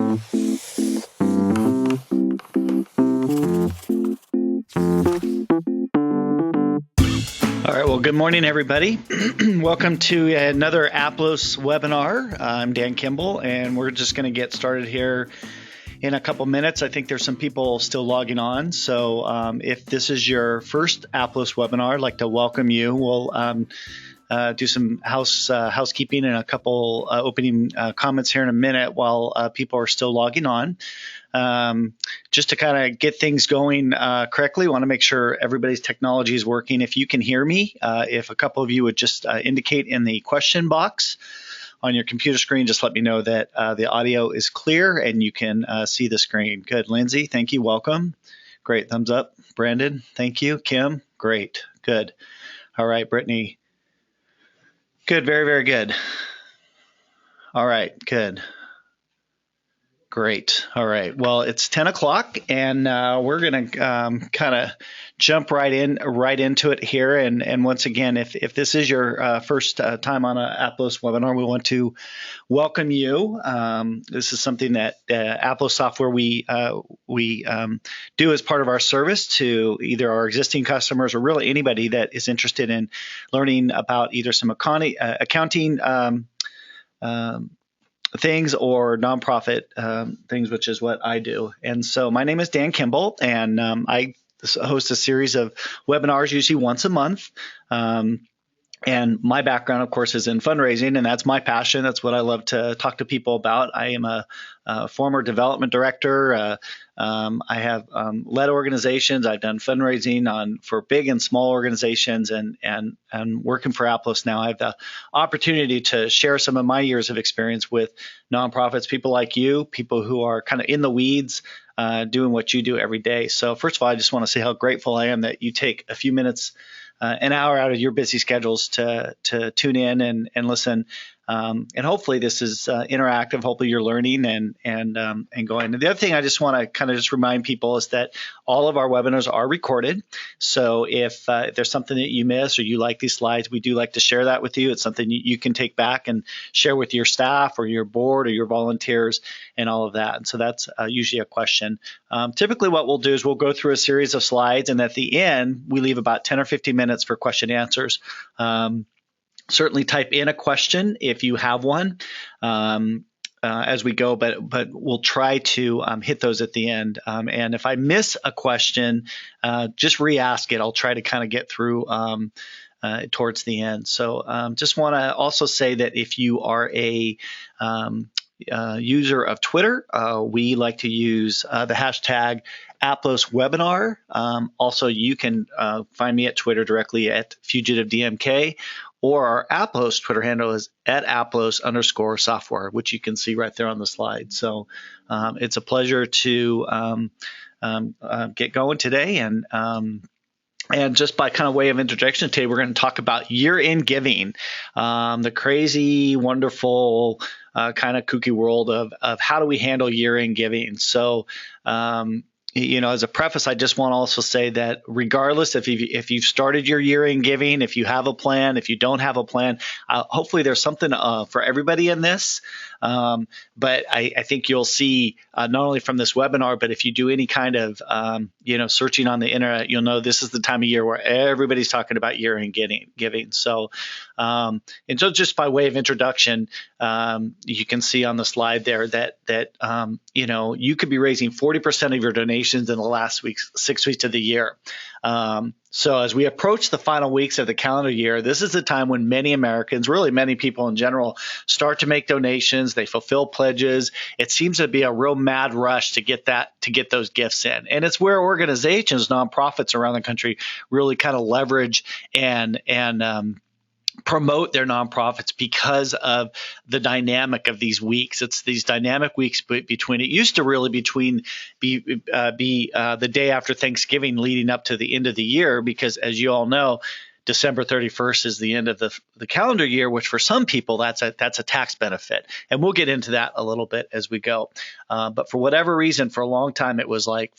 All right, well, good morning, everybody. Welcome to another Aplos webinar. I'm Dan Kimball, and we're just going to get started here in a couple minutes. I think there's some people still logging on. So if this is your first Aplos webinar, I'd like to welcome you. We'll do some housekeeping and a couple opening comments here in a minute while people are still logging on. Just to kind of get things going correctly, want to make sure everybody's technology is working. If you can hear me, if a couple of you would just indicate in the question box on your computer screen, just let me know that the audio is clear and you can see the screen. Good. Lindsay, thank you. Welcome. Great. Thumbs up. Brandon, thank you. Kim, great. Good. All right, Brittany. Good. Very, very good. All right. Good. Great. All right. Well, it's 10 o'clock, and we're going to kind of jump right into it here. And once again, if this is your first time on an Aplos webinar, we want to welcome you. This is something that Aplos software we do as part of our service to either our existing customers or really anybody that is interested in learning about either some accounting things or nonprofit things, which is what I do. And so my name is Dan Kimball, and I host a series of webinars usually once a month. And my background, of course, is in fundraising, and that's my passion. That's what I love to talk to people about. I am a former development director. I have led organizations. I've done fundraising for big and small organizations, and working for Aplos now. I have the opportunity to share some of my years of experience with nonprofits, people like you, people who are kind of in the weeds, doing what you do every day. So first of all, I just want to say how grateful I am that you take a few minutes, an hour out of your busy schedules to tune in and listen. And hopefully this is interactive. Hopefully you're learning and going. And the other thing I just want to kind of just remind people is that all of our webinars are recorded. So if there's something that you miss or you like these slides, we do like to share that with you. It's something you can take back and share with your staff or your board or your volunteers and all of that. And so that's usually a question. Typically what we'll do is we'll go through a series of slides, and at the end, we leave about 10 or 15 minutes for question and answers. Certainly type in a question if you have one as we go, but we'll try to hit those at the end. And if I miss a question, just re-ask it. I'll try to kind of get through towards the end. So just want to also say that if you are a user of Twitter, we like to use the hashtag Aplos webinar. Also, you can find me at Twitter directly at FugitiveDMK, or our Aplos Twitter handle is at Aplos_software, which you can see right there on the slide. So it's a pleasure to get going today. And just by kind of way of introduction today, we're going to talk about YearEnd Giving, the crazy, wonderful, kind of kooky world of how do we handle year-end giving. So, as a preface, I just want to also say that regardless if you've started your year-end giving, if you have a plan, if you don't have a plan, hopefully there's something for everybody in this. But I think you'll see not only from this webinar, but if you do any kind of searching on the internet, you'll know this is the time of year where everybody's talking about year-end giving. So, and so just by way of introduction, you can see on the slide there that you could be raising 40% of your donations in the last 6 weeks of the year. So as we approach the final weeks of the calendar year, this is the time when many Americans, really many people in general, start to make donations. They fulfill pledges. It seems to be a real mad rush to get those gifts in. And it's where organizations, nonprofits around the country really kind of leverage and promote their nonprofits because of the dynamic of these weeks. It's these dynamic weeks between. It used to really be the day after Thanksgiving, leading up to the end of the year, because as you all know, December 31st is the end of the calendar year, which for some people that's a tax benefit, and we'll get into that a little bit as we go. But for whatever reason, for a long time, it was like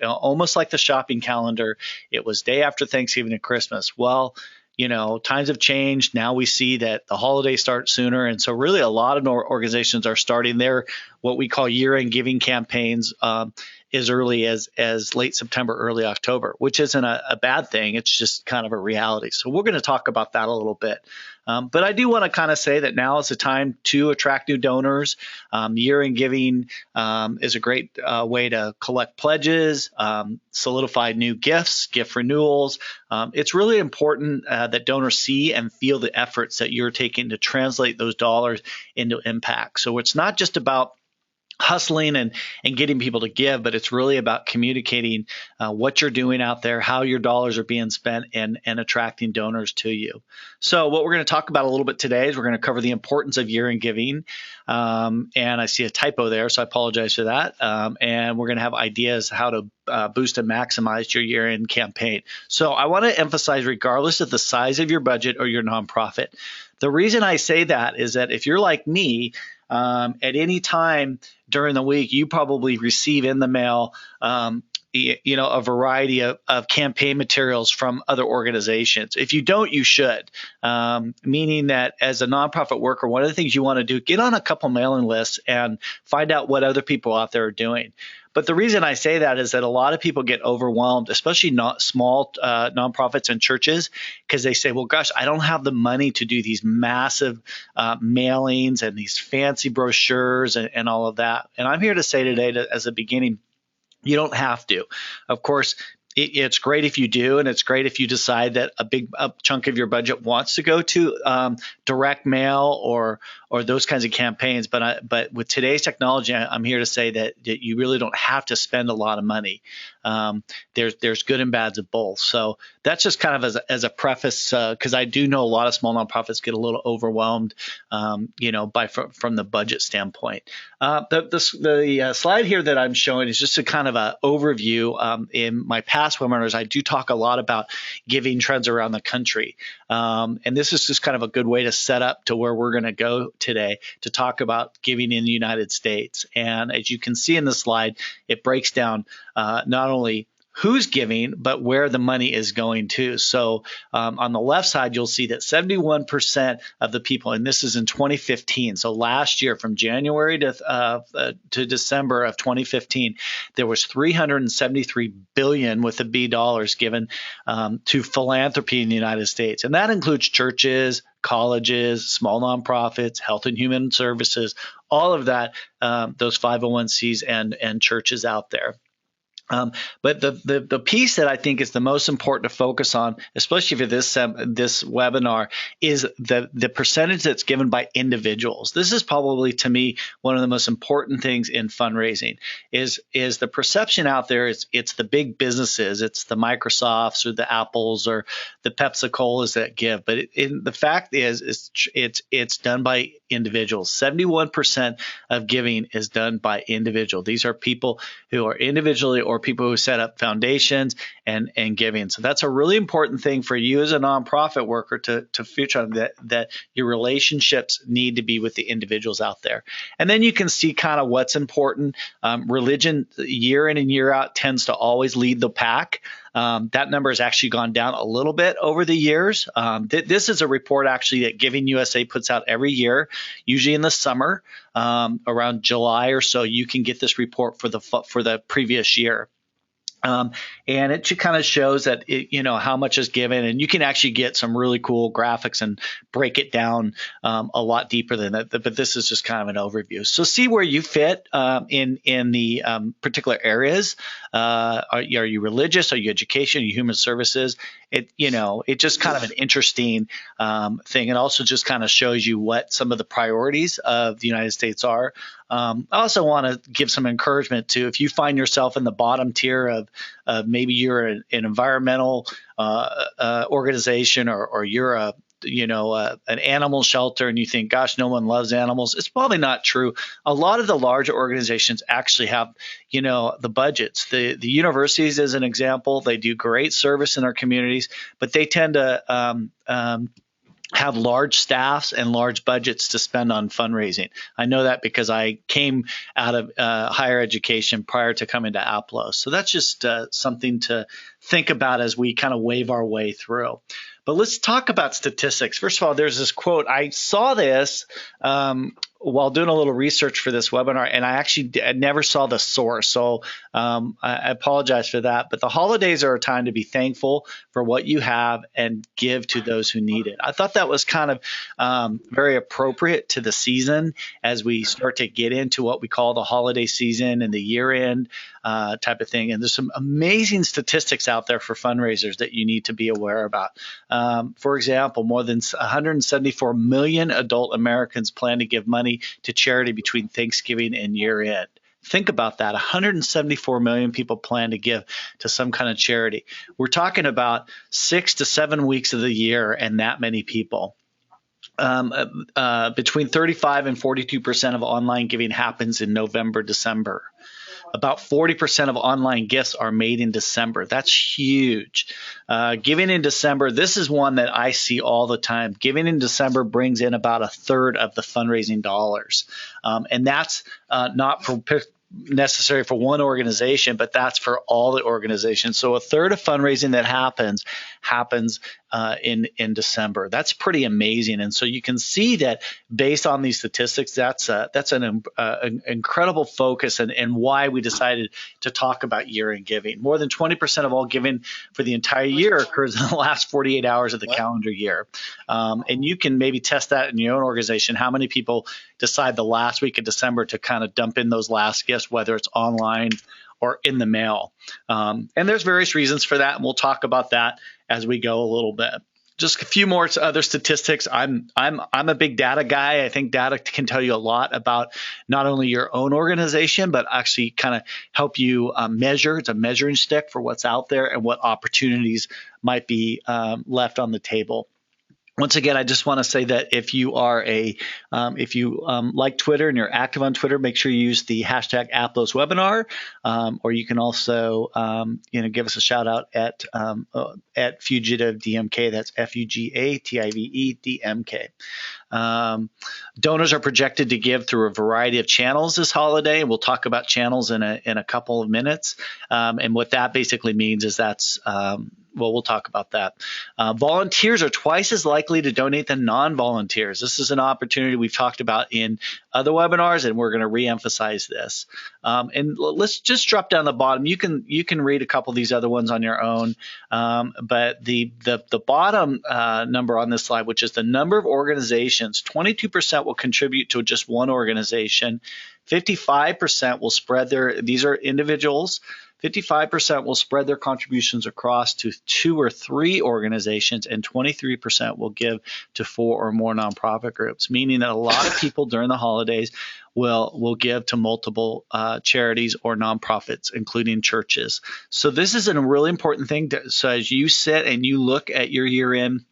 almost like the shopping calendar. It was day after Thanksgiving and Christmas. Well, times have changed. Now we see that the holidays start sooner. And so really a lot of organizations are starting their what we call year-end giving campaigns as early as late September, early October, which isn't a bad thing. It's just kind of a reality. So we're going to talk about that a little bit. But I do want to kind of say that now is the time to attract new donors. Year-end giving is a great way to collect pledges, solidify new gifts, gift renewals. It's really important that donors see and feel the efforts that you're taking to translate those dollars into impact. So it's not just about hustling and getting people to give, but it's really about communicating what you're doing out there, how your dollars are being spent, and attracting donors to you. So what we're going to talk about a little bit today is we're going to cover the importance of year-end giving. And I see a typo there, so I apologize for that. And we're going to have ideas how to boost and maximize your year-end campaign. So I want to emphasize, regardless of the size of your budget or your nonprofit, the reason I say that is that if you're like me, at any time during the week, you probably receive in the mail, a variety of campaign materials from other organizations. If you don't, you should, meaning that as a nonprofit worker, one of the things you want to do, get on a couple mailing lists and find out what other people out there are doing. But the reason I say that is that a lot of people get overwhelmed, especially not small nonprofits and churches, because they say, well, gosh, I don't have the money to do these massive mailings and these fancy brochures and all of that. And I'm here to say today, as a beginning, you don't have to. Of course, it's great if you do, and it's great if you decide that a big chunk of your budget wants to go to direct mail or those kinds of campaigns. But with today's technology, I'm here to say that you really don't have to spend a lot of money. There's good and bads of both. So that's just kind of as a preface, because I do know a lot of small nonprofits get a little overwhelmed, from the budget standpoint. The slide here that I'm showing is just a kind of an overview. In my past webinars, I do talk a lot about giving trends around the country. And this is just kind of a good way to set up to where we're going to go today to talk about giving in the United States. And as you can see in the slide, it breaks down not only who's giving, but where the money is going to. So on the left side, you'll see that 71% of the people, and this is in 2015, so last year from January to December of 2015, there was $373 billion with a B dollars given to philanthropy in the United States. And that includes churches, colleges, small nonprofits, health and human services, all of that, those 501cs and churches out there. But the piece that I think is the most important to focus on, especially for this webinar, is the percentage that's given by individuals. This is probably, to me, one of the most important things in fundraising. Is the perception out there? It's the big businesses, it's the Microsofts or the Apples or the Pepsi-Colas that give. But the fact is, it's done by individuals. 71% of giving is done by individual. These are people who are individually or people who set up foundations and giving. So that's a really important thing for you as a nonprofit worker to feature on, that your relationships need to be with the individuals out there. And then you can see kind of what's important. Religion, year in and year out, tends to always lead the pack. That number has actually gone down a little bit over the years. This is a report actually that Giving USA puts out every year, usually in the summer, around July or so. You can get this report for the previous year. And it kind of shows that how much is given, and you can actually get some really cool graphics and break it down a lot deeper than that. But this is just kind of an overview. So see where you fit in the particular areas. Are you religious? Are you education? Are you human services? It's just kind of an interesting thing. It also just kind of shows you what some of the priorities of the United States are. I also want to give some encouragement to, if you find yourself in the bottom tier of maybe you're an environmental organization, or you're an animal shelter, and you think, gosh, no one loves animals. It's probably not true. A lot of the larger organizations actually have, the budgets. The universities, as an example, they do great service in our communities, but they tend to have large staffs and large budgets to spend on fundraising. I know that because I came out of higher education prior to coming to Aplos. So that's just something to think about as we kind of wave our way through. But let's talk about statistics. First of all, there's this quote. I saw this while doing a little research for this webinar, and I never saw the source, so I apologize for that. But the holidays are a time to be thankful for what you have and give to those who need it. I thought that was kind of very appropriate to the season as we start to get into what we call the holiday season and the year-end type of thing. And there's some amazing statistics out there for fundraisers that you need to be aware about. For example, more than 174 million adult Americans plan to give money to charity between Thanksgiving and year-end. Think about that. 174 million people plan to give to some kind of charity. We're talking about 6 to 7 weeks of the year and that many people. Between 35 and 42% of online giving happens in November, December. About 40% of online gifts are made in December. That's huge. Giving in December, this is one that I see all the time. Giving in December brings in about a third of the fundraising dollars. And that's not necessary for one organization, but that's for all the organizations. So a third of fundraising that happens in December. That's pretty amazing. And so you can see that based on these statistics, that's an incredible focus and why we decided to talk about year-end giving. More than 20% of all giving for the entire year occurs in the last 48 hours of the calendar year. And you can maybe test that in your own organization. How many people decide the last week of December to kind of dump in those last gifts, whether it's online or in the mail? And there's various reasons for that, and we'll talk about that as we go a little bit. Just a few more other statistics. I'm a big data guy. I think data can tell you a lot about not only your own organization, but actually kind of help you measure. It's a measuring stick for what's out there and what opportunities might be left on the table. Once again, I just want to say that if you are if you like Twitter and you're active on Twitter, make sure you use the hashtag Aplos webinar, or you can also give us a shout out at Fugitive DMK. That's FUGATIVE DMK. Donors are projected to give through a variety of channels this holiday. We'll talk about channels in a couple of minutes, and what that basically means is that's we'll talk about that. Volunteers are twice as likely to donate than non-volunteers. This is an opportunity we've talked about in other webinars, and we're going to re-emphasize this. And let's just drop down the bottom. You can read a couple of these other ones on your own, but the bottom number on this slide, which is the number of organizations, 22% will contribute to just one organization. 55% will spread these are individuals. 55% will spread their contributions across to 2 or 3 organizations, and 23% will give to 4 or more nonprofit groups, meaning that a lot of people during the holidays will give to multiple charities or nonprofits, including churches. So this is a really important thing. So as you sit and you look at your year end,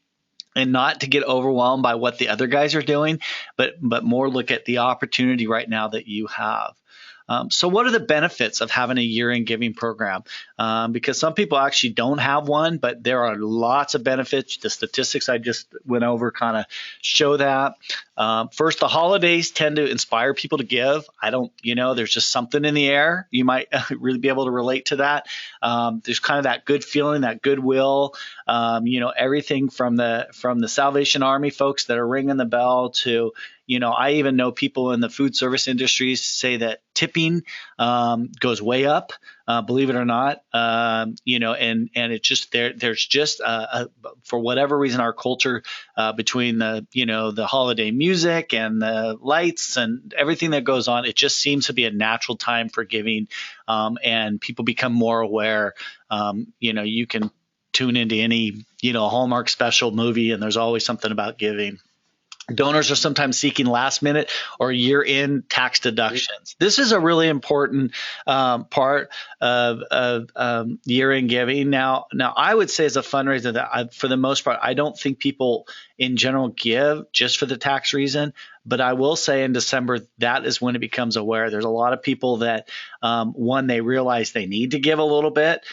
and not to get overwhelmed by what the other guys are doing, but more look at the opportunity right now that you have. So what are the benefits of having a year-end giving program? Because some people actually don't have one, but there are lots of benefits. The statistics I just went over kind of show that. First, the holidays tend to inspire people to give. There's just something in the air. You might really be able to relate to that. There's kind of that good feeling, that goodwill. Everything from the Salvation Army folks that are ringing the bell to, I even know people in the food service industries say that tipping goes way up, believe it or not. And it's just there's just for whatever reason, our culture between the holiday music and the lights and everything that goes on, it just seems to be a natural time for giving, and people become more aware. You can tune into any Hallmark special movie, and there's always something about giving. Donors are sometimes seeking last-minute or year-end tax deductions. This is a really important part of year-end giving. Now, I would say as a fundraiser that for the most part, I don't think people in general give just for the tax reason. But I will say in December, that is when it becomes aware. There's a lot of people that, they realize they need to give a little bit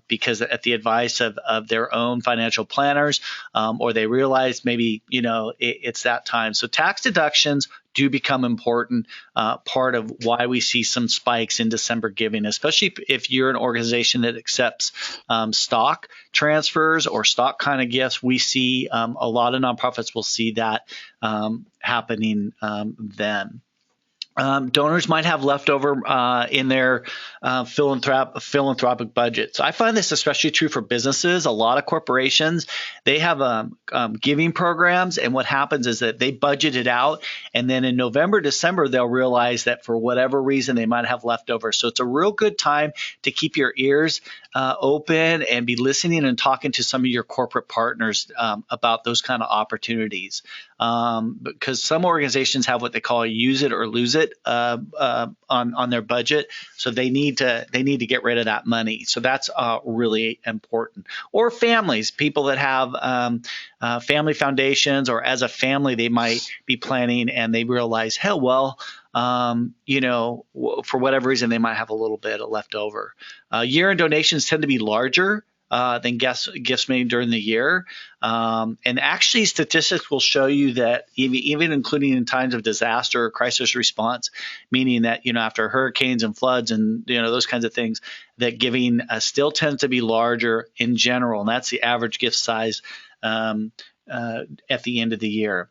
because at the advice of their own financial planners, or they realize maybe, it's that time. So tax deductions do become important part of why we see some spikes in December giving, especially if you're an organization that accepts stock transfers or stock kind of gifts. We see a lot of nonprofits will see that happening then. Donors might have leftover in their philanthropic budget. So I find this especially true for businesses. A lot of corporations, they have giving programs, and what happens is that they budget it out, and then in November, December, they'll realize that for whatever reason they might have leftover. So it's a real good time to keep your ears open and be listening and talking to some of your corporate partners about those kind of opportunities. Because some organizations have what they call a use it or lose it on their budget, so they need to get rid of that money. So that's really important. Or families, people that have family foundations, or as a family they might be planning and they realize, hell, well, for whatever reason they might have a little bit of leftover. Year-end donations tend to be larger than gifts made during the year. And actually, statistics will show you that even including in times of disaster or crisis response, meaning that, after hurricanes and floods and, those kinds of things, that giving still tends to be larger in general. And that's the average gift size at the end of the year.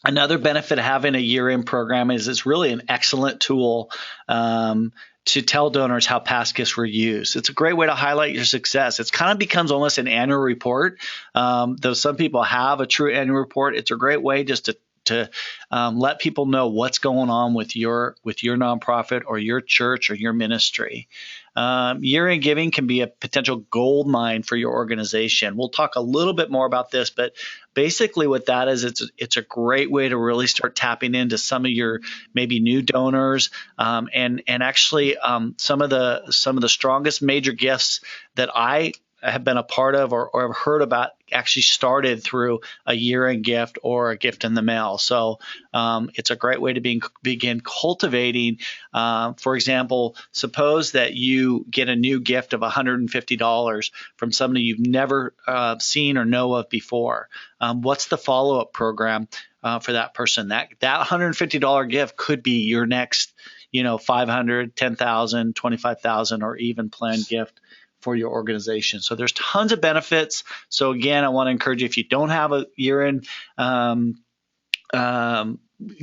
Another benefit of having a year-end program is it's really an excellent tool to tell donors how past gifts were used. It's a great way to highlight your success. It kind of becomes almost an annual report. Though some people have a true annual report, it's a great way just to let people know what's going on with your nonprofit or your church or your ministry. Year-end giving can be a potential gold mine for your organization. We'll talk a little bit more about this, but basically what that is, it's a great way to really start tapping into some of your maybe new donors, and actually some of the strongest major gifts that I have been a part of or have heard about actually started through a year-end gift or a gift in the mail. So it's a great way to begin cultivating. For example, suppose that you get a new gift of $150 from somebody you've never seen or know of before. What's the follow-up program for that person? That $150 gift could be your next, $500, $10,000, $25,000, or even planned gift for your organization. So there's tons of benefits. So again, I want to encourage you, if you don't have a year-end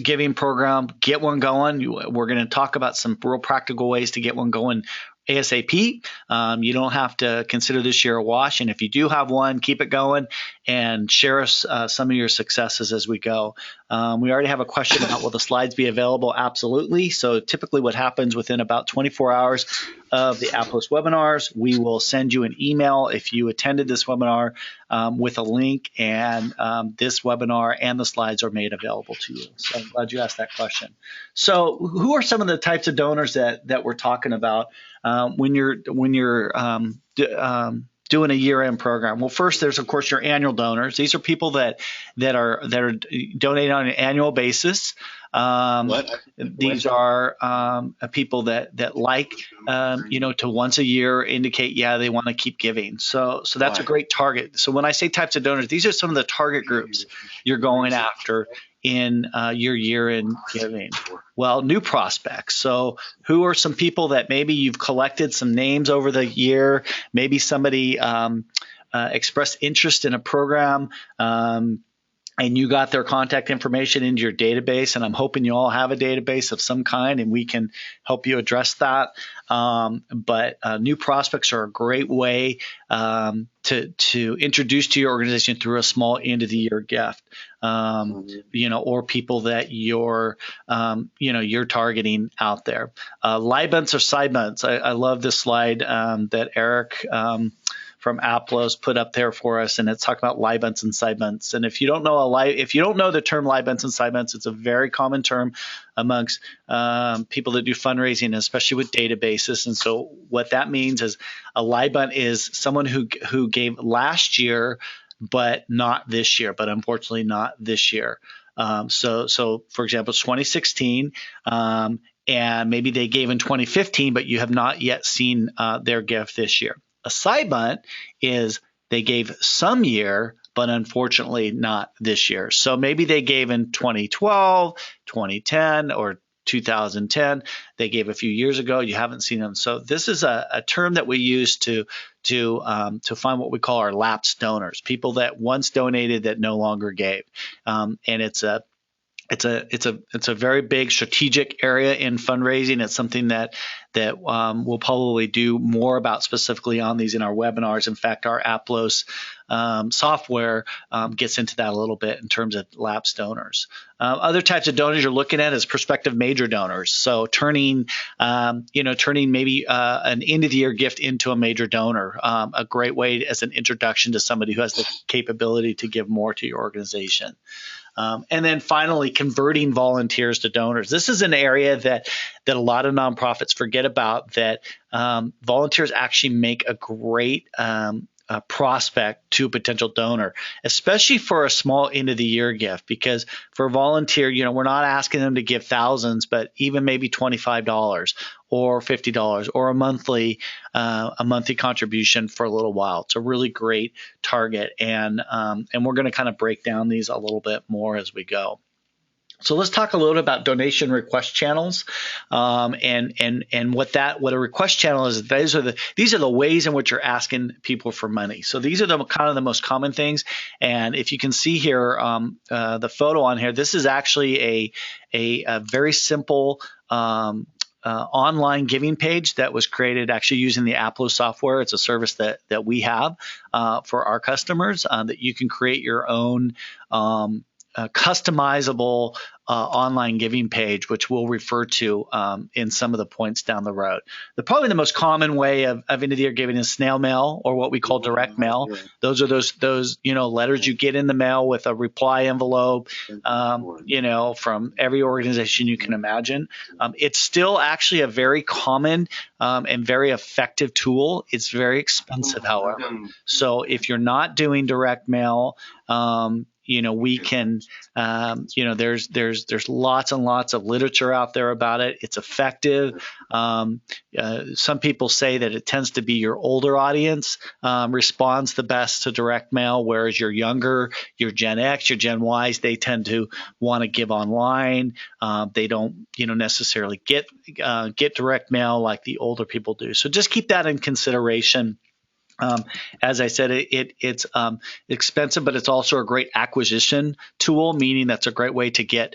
giving program, get one going. We're going to talk about some real practical ways to get one going ASAP. You don't have to consider this year a wash. And if you do have one, keep it going and share us some of your successes as we go. We already have a question about will the slides be available? Absolutely. So typically what happens within about 24 hours of the Aplos webinars, we will send you an email if you attended this webinar with a link, and this webinar and the slides are made available to you. So I'm glad you asked that question. So who are some of the types of donors that we're talking about when you're doing a year-end program? Well, first, there's of course your annual donors. These are people that are donating on an annual basis. These are people that like to once a year indicate they want to keep giving. So that's a great target. So when I say types of donors, these are some of the target groups you're going after in your year-end giving. Well, new prospects. So who are some people that maybe you've collected some names over the year? Maybe somebody expressed interest in a program, and you got their contact information into your database, and I'm hoping you all have a database of some kind, and we can help you address that. But new prospects are a great way to introduce to your organization through a small end-of-the-year gift, or people that you're targeting out there. Live bunts or side bunts. I love this slide that Eric from Aplos put up there for us, and it's talking about live bunts and side bunts. And if you don't know the term live bunts and side bunts, it's a very common term amongst people that do fundraising, especially with databases. And so what that means is a live bunt is someone who gave last year, but not this year, but unfortunately not this year. So for example, 2016, and maybe they gave in 2015, but you have not yet seen their gift this year. A side bunt is they gave some year, but unfortunately not this year. So maybe they gave in 2012, 2010, or 2010. They gave a few years ago. You haven't seen them. So this is a term that we use to find what we call our lapsed donors, people that once donated that no longer gave. And it's a very big strategic area in fundraising. It's something that we'll probably do more about specifically on these in our webinars. In fact, our Aplos software gets into that a little bit in terms of lapsed donors. Other types of donors you're looking at is prospective major donors. So turning maybe an end of the year gift into a major donor, a great way as an introduction to somebody who has the capability to give more to your organization. And then finally, converting volunteers to donors. This is an area that a lot of nonprofits forget about, that volunteers actually make a great prospect to a potential donor, especially for a small end of the year gift, because for a volunteer, we're not asking them to give thousands, but even maybe $25 or $50 or a monthly contribution for a little while. It's a really great target, and we're going to kind of break down these a little bit more as we go. So let's talk a little bit about donation request channels, and what a request channel is. These are the ways in which you're asking people for money. So these are the kind of the most common things. And if you can see here, the photo on here, this is actually a very simple online giving page that was created actually using the Aplos software. It's a service that we have for our customers, that you can create your own customizable online giving page, which we'll refer to in some of the points down the road. Probably the most common way of end of the year giving is snail mail, or what we call direct mail. Those are those letters you get in the mail with a reply envelope, from every organization you can imagine. It's still actually a very common and very effective tool. It's very expensive, however. So if you're not doing direct mail, we can, there's lots and lots of literature out there about it. It's effective. Some people say that it tends to be your older audience responds the best to direct mail, whereas your younger, your Gen X, your Gen Ys, they tend to want to give online. They don't, necessarily get direct mail like the older people do. So just keep that in consideration. As I said, it's expensive, but it's also a great acquisition tool, meaning that's a great way to get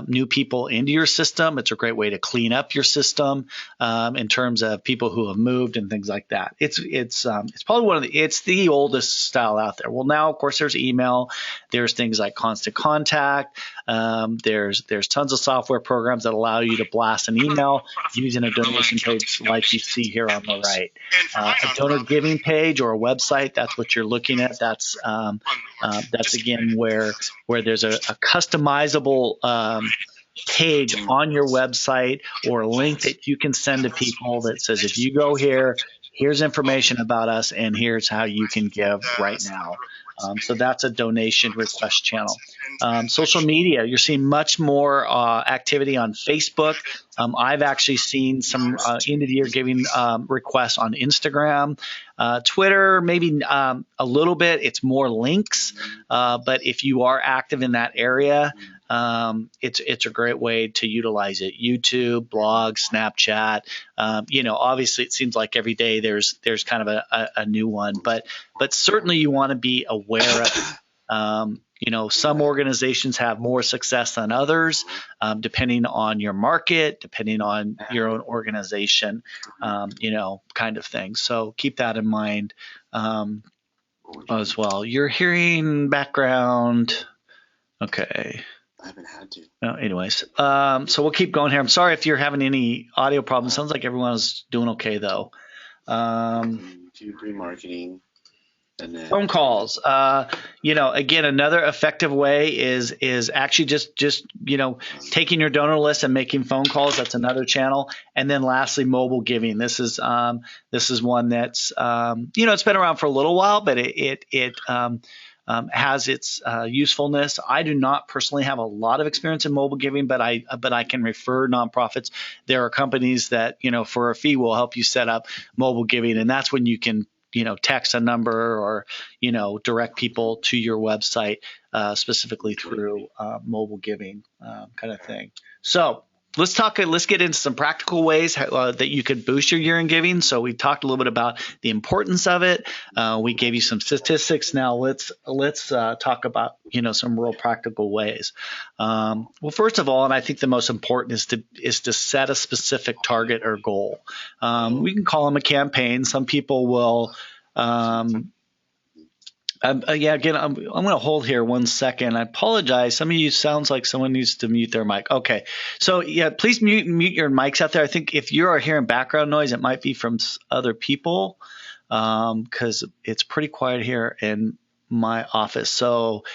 new people into your system. It's a great way to clean up your system in terms of people who have moved and things like that. It's probably it's the oldest style out there. Well, now of course there's email, there's things like Constant Contact, there's tons of software programs that allow you to blast an email using a donation page like you see here on the right. A donor giving page or a website, that's what you're looking at. That's again where there's a customizable page on your website, or a link that you can send to people that says, if you go here, here's information about us, and here's how you can give right now. So that's a donation request channel. Social media, you're seeing much more activity on Facebook. I've actually seen some end of the year giving requests on Instagram. Twitter, maybe a little bit. It's more links. But if you are active in that area, it's a great way to utilize it. YouTube, blog, Snapchat. Obviously it seems like every day there's kind of a new one, but certainly you want to be aware of it. Some organizations have more success than others, depending on your market, depending on your own organization, kind of thing. So keep that in mind as well. You're hearing background. Okay. I haven't had to. Anyways, so we'll keep going here. I'm sorry if you're having any audio problems. Sounds like everyone's doing okay though. Remarketing. And then phone calls. Again, another effective way is actually just taking your donor list and making phone calls. That's another channel. And then lastly, mobile giving. This is one that's it's been around for a little while, but it has its usefulness. I do not personally have a lot of experience in mobile giving, but I can refer nonprofits. There are companies that for a fee will help you set up mobile giving, and that's when you can text a number or, direct people to your website specifically through mobile giving kind of thing. So let's get into some practical ways that you could boost your year-end giving. So we talked a little bit about the importance of it. We gave you some statistics. Now let's talk about, some real practical ways. Well, first of all, and I think the most important is to set a specific target or goal. We can call them a campaign. Some people will, again, I'm going to hold here 1 second. I apologize. Some of you sounds like someone needs to mute their mic. Okay. So please mute your mics out there. I think if you are hearing background noise, it might be from other people because it's pretty quiet here in my office. So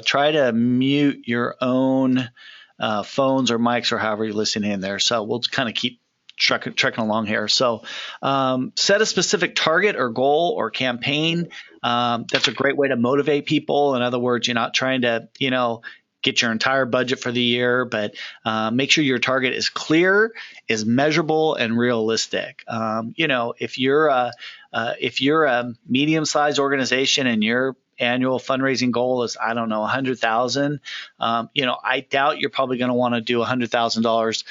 try to mute your own phones or mics or however you're listening in there. So we'll kind of keep trekking along here. So set a specific target or goal or campaign. That's a great way to motivate people. In other words, you're not trying to, get your entire budget for the year, but make sure your target is clear, is measurable, and realistic. If you're a medium-sized organization and your annual fundraising goal is, I don't know, 100,000. I doubt you're probably going to want to do $100,000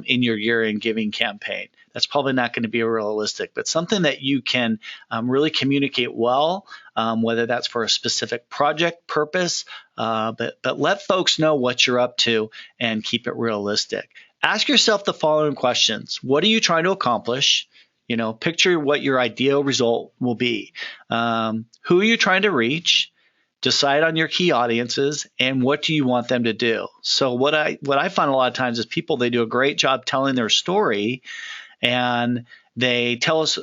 in your year-end giving campaign. That's probably not going to be realistic, but something that you can really communicate well, whether that's for a specific project purpose, but let folks know what you're up to and keep it realistic. Ask yourself the following questions. What are you trying to accomplish? Picture what your ideal result will be. Who are you trying to reach? Decide on your key audiences and what do you want them to do? So what I find a lot of times is they do a great job telling their story and they tell us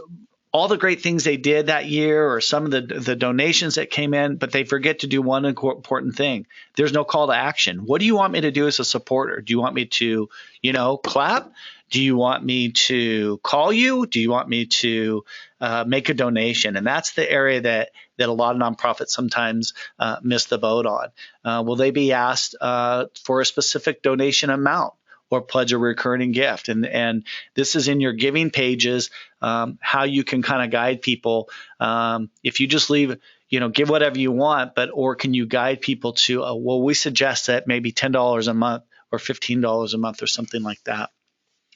all the great things they did that year or some of the donations that came in, but they forget to do one important thing. There's no call to action. What do you want me to do as a supporter? Do you want me to, clap? Do you want me to call you? Do you want me to make a donation? And that's the area that a lot of nonprofits sometimes miss the boat on. Will they be asked for a specific donation amount or pledge a recurring gift? And this is in your giving pages, how you can kind of guide people. If you just leave, give whatever you want, or can you guide people to, we suggest that maybe $10 a month or $15 a month or something like that.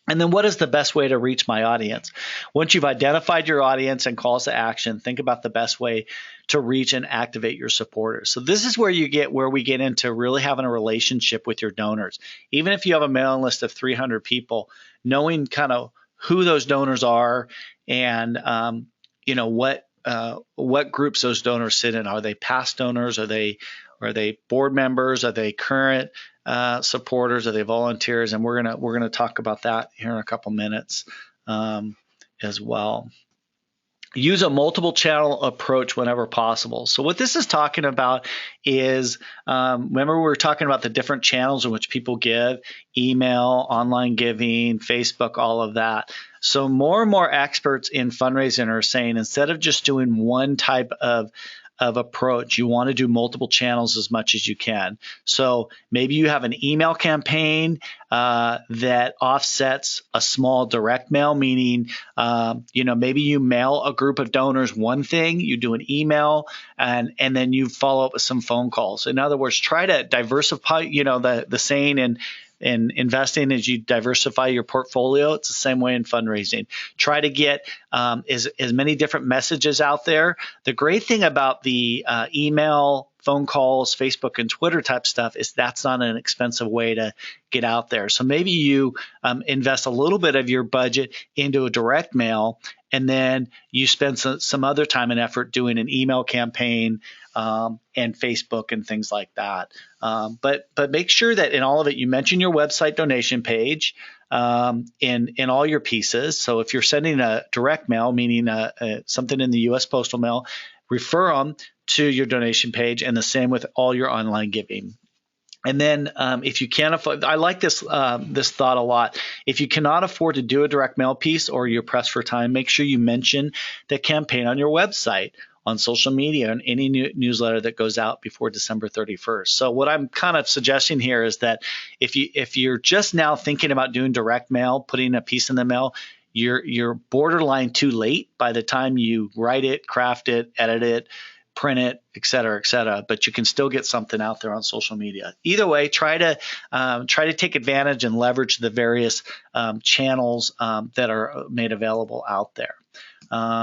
And then what is the best way to reach my audience? Once you've identified your audience and calls to action, think about the best way to reach and activate your supporters. So this is where we get into really having a relationship with your donors. Even if you have a mailing list of 300 people, knowing kind of who those donors are and what groups those donors sit in. Are they past donors? Are they board members? Are they current supporters? Are they volunteers? And we're gonna talk about that here in a couple minutes as well. Use a multiple channel approach whenever possible. So what this is talking about is, remember we were talking about the different channels in which people give, email, online giving, Facebook, all of that. So more and more experts in fundraising are saying instead of just doing one type of approach, you want to do multiple channels as much as you can. So maybe you have an email campaign that offsets a small direct mail, meaning maybe you mail a group of donors one thing, you do an email, and then you follow up with some phone calls. In other words, try to diversify. The saying in investing as you diversify your portfolio. It's the same way in fundraising. Try to get as many different messages out there. The great thing about the email, phone calls, Facebook, and Twitter type stuff is that's not an expensive way to get out there. So maybe you invest a little bit of your budget into a direct mail, and then you spend some other time and effort doing an email campaign and Facebook and things like that. But make sure that in all of it, you mention your website donation page in all your pieces. So if you're sending a direct mail, meaning something in the U.S. Postal Mail, refer them to your donation page, and the same with all your online giving. And then if you can't afford, I like this thought a lot. If you cannot afford to do a direct mail piece or you're pressed for time, make sure you mention the campaign on your website, on social media, and any newsletter that goes out before December 31st. So what I'm kind of suggesting here is that if you're just now thinking about doing direct mail, putting a piece in the mail, you're borderline too late by the time you write it, craft it, edit it, print it, et cetera, but you can still get something out there on social media. Either way, try to take advantage and leverage the various channels that are made available out there.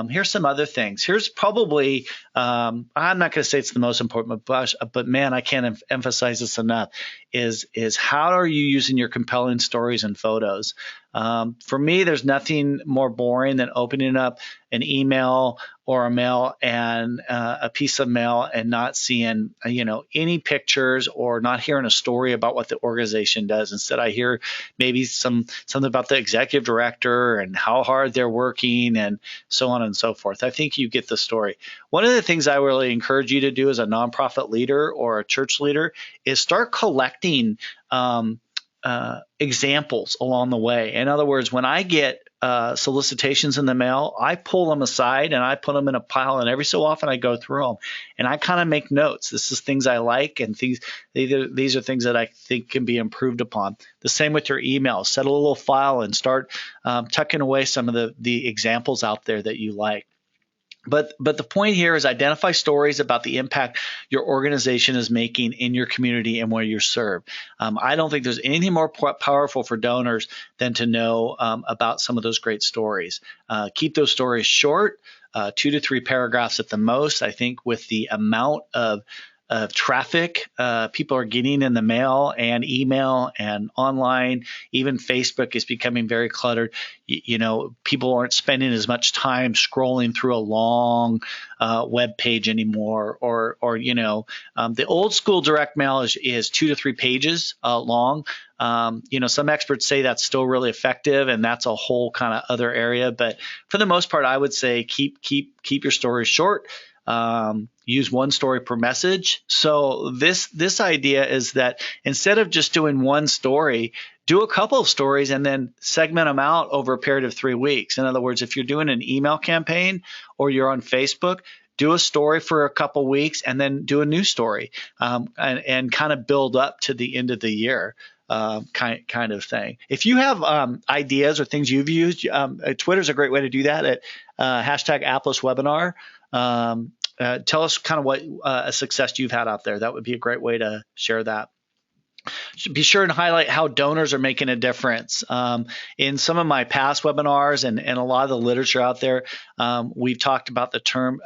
Here's some other things. Here's probably, I'm not going to say it's the most important, but man, I can't emphasize this enough, is how are you using your compelling stories and photos? For me, there's nothing more boring than opening up an email or a mail and a piece of mail and not seeing, any pictures or not hearing a story about what the organization does. Instead, I hear maybe something about the executive director and how hard they're working and so on and so forth. I think you get the story. One of the things I really encourage you to do as a nonprofit leader or a church leader is start collecting examples along the way. In other words, when I get solicitations in the mail, I pull them aside and I put them in a pile, and every so often I go through them and I kind of make notes. This is things I like, and these are things that I think can be improved upon. The same with your email. Set a little file and start tucking away some of the examples out there that you like. But the point here is identify stories about the impact your organization is making in your community and where you serve. I don't think there's anything more powerful for donors than to know about some of those great stories. Keep those stories short, 2 to 3 paragraphs at the most. I think with the amount of traffic people are getting in the mail and email and online, even Facebook is becoming very cluttered. People aren't spending as much time scrolling through a long web page anymore, or the old school direct mail is 2 to 3 pages long. Some experts say that's still really effective, and that's a whole kind of other area. But for the most part, I would say keep your stories short. Use one story per message. So this idea is that instead of just doing one story, do a couple of stories and then segment them out over a period of 3 weeks. In other words, if you're doing an email campaign or you're on Facebook, do a story for a couple weeks and then do a new story, and kind of build up to the end of the year. Kind of thing. If you have ideas or things you've used, Twitter's a great way to do that at hashtag Aplos webinar. Tell us kind of what a success you've had out there. That would be a great way to share that. Be sure and highlight how donors are making a difference. In some of my past webinars and a lot of the literature out there, we've talked about the term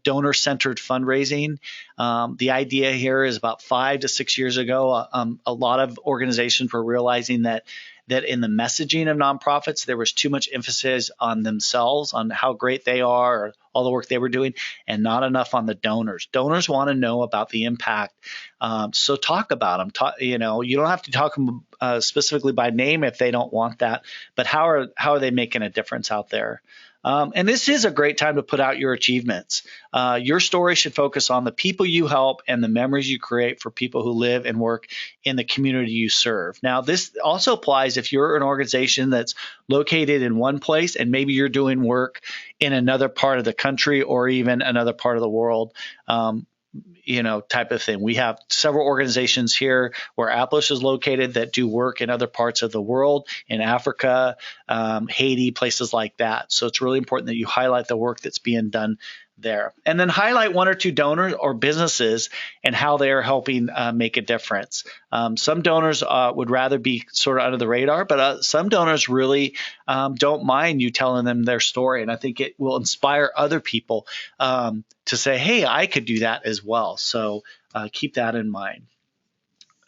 donor-centered fundraising. The idea here is about 5 to 6 years ago, a lot of organizations were realizing that in the messaging of nonprofits, there was too much emphasis on themselves, on how great they are, or all the work they were doing, and not enough on the donors. Donors want to know about the impact. So talk about them. You don't have to talk them specifically by name if they don't want that, but how are they making a difference out there? And this is a great time to put out your achievements. Your story should focus on the people you help and the memories you create for people who live and work in the community you serve. Now, this also applies if you're an organization that's located in one place and maybe you're doing work in another part of the country or even another part of the world. Type of thing. We have several organizations here where Aplos is located that do work in other parts of the world, in Africa, Haiti, places like that. So it's really important that you highlight the work that's being done there. And then highlight 1 or 2 donors or businesses and how they are helping make a difference. Some donors would rather be sort of under the radar, but some donors really don't mind you telling them their story. And I think it will inspire other people to say, hey, I could do that as well. So keep that in mind.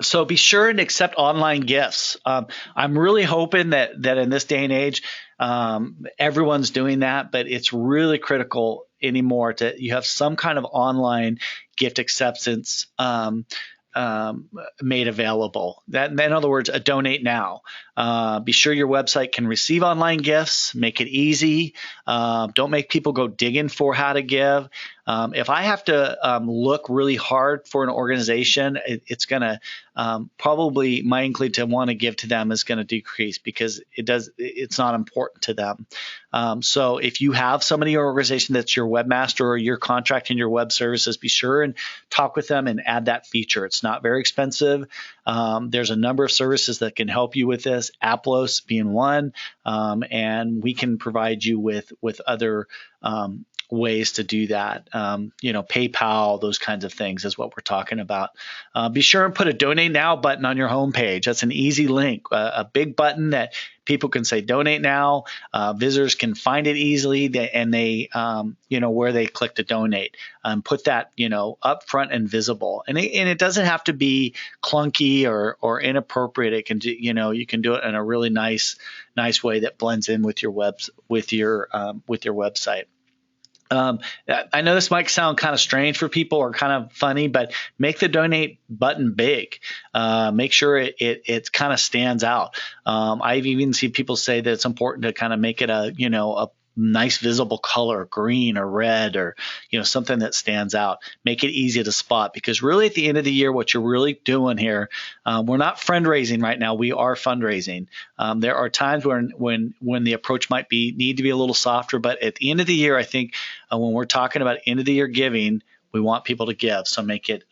So be sure and accept online gifts. I'm really hoping that in this day and age, everyone's doing that, but it's really critical anymore you have some kind of online gift acceptance made available. That, in other words, a donate now. Be sure your website can receive online gifts. Make it easy. Don't make people go digging for how to give. If I have to look really hard for an organization, it's going to probably my inclination to want to give to them is going to decrease because it's not important to them. So if you have somebody in your organization that's your webmaster or you're contracting your web services, be sure and talk with them and add that feature. It's not very expensive. There's a number of services that can help you with this, Aplos being one, and we can provide you with other ways to do that. PayPal, those kinds of things is what we're talking about. Be sure and put a donate now button on your homepage. That's an easy link, a big button that people can say donate now. Visitors can find it easily, and they where they click to donate. Put that up front and visible, and it doesn't have to be clunky or inappropriate. It can do you can do it in a really nice way that blends in with your website. I know this might sound kind of strange for people or kind of funny, but make the donate button big. Make sure it kind of stands out. I've even seen people say that it's important to kind of make it a nice visible color, green or red, or something that stands out. Make it easy to spot, because really at the end of the year, what you're really doing here, we're not fundraising right now. We are fundraising. There are times when the approach might need to be a little softer, but at the end of the year, I think when we're talking about end of the year giving, we want people to give. So make it